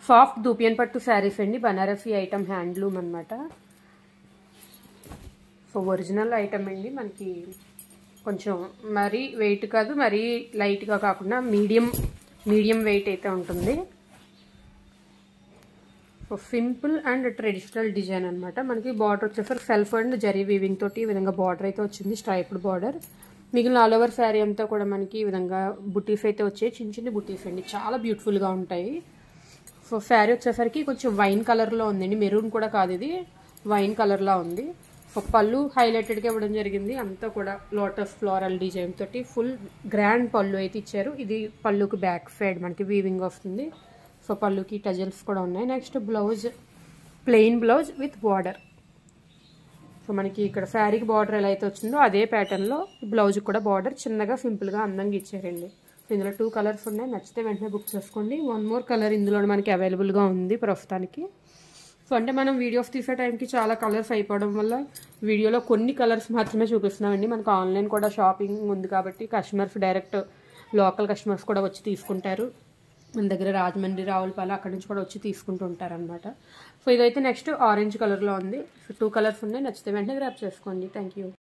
Soft dupion పట్టు శారీస్ అండి, Banarasi item, handloom అనమాట. సో ఒరిజినల్ ఐటమ్ అండి, మనకి కొంచెం మరీ వెయిట్ కాదు, మరీ లైట్గా కాకుండా మీడియం వెయిట్ అయితే ఉంటుంది. So simple and traditional design అనమాట. మనకి బార్డర్ వచ్చేసరికి సెల్ఫ్ అండ్ జరీ వీవింగ్ తోటి ఈ విధంగా బార్డర్ అయితే వచ్చింది, స్ట్రైప్డ్ బార్డర్. మిగిలిన ఆల్ ఓవర్ శారీ అంతా కూడా మనకి ఈ విధంగా బుటీస్ అయితే వచ్చాయి, చిన్న చిన్న బుటీస్ అండి, చాలా బ్యూటిఫుల్గా ఉంటాయి. సో శారీ వచ్చేసరికి కొంచెం వైన్ కలర్లో ఉందండి, మెరూన్ కూడా కాదు, ఇది వైన్ కలర్లా ఉంది. సో పళ్ళు హైలైటెడ్గా ఇవ్వడం జరిగింది, అంతా కూడా లోటస్ ఫ్లోరల్ డిజైన్ తోటి ఫుల్ గ్రాండ్ పళ్ళు అయితే ఇచ్చారు. ఇది పళ్ళుకి బ్యాక్ సైడ్ మనకి వీవింగ్ వస్తుంది. సో పళ్ళుకి టజల్స్ కూడా ఉన్నాయి. Next blouse plain blouse with border. So మనకి ఇక్కడ శారీకి బార్డర్ ఎలా అయితే వచ్చిందో అదే ప్యాటర్న్లో బ్లౌజ్ కూడా బార్డర్ చిన్నగా సింపుల్గా అందంగా ఇచ్చారండి. సో ఇందులో 2 కలర్స్ ఉన్నాయి, నచ్చితే వెంటనే బుక్ చేసుకోండి. 1 more కలర్ ఇందులో మనకి అవైలబుల్గా ఉంది ప్రస్తుతానికి. సో అంటే మనం వీడియోస్ తీసే టైంకి చాలా కలర్స్ అయిపోవడం వల్ల వీడియోలో కొన్ని కలర్స్ మాత్రమే చూపిస్తున్నామండి. మనకు ఆన్లైన్ కూడా షాపింగ్ ఉంది కాబట్టి కస్టమర్స్ డైరెక్ట్ లోకల్ కస్టమర్స్ కూడా వచ్చి తీసుకుంటారు. మన దగ్గర రాజమండ్రి, రావులపాలెం అక్కడి నుంచి కూడా వచ్చి తీసుకుంటూ ఉంటారనమాట. సో ఇదైతే నెక్స్ట్ ఆరెంజ్ కలర్లో ఉంది. సో 2 కలర్స్ ఉన్నాయి, నచ్చితే వెంటనే గ్రాప్ చేసుకోండి. Thank you.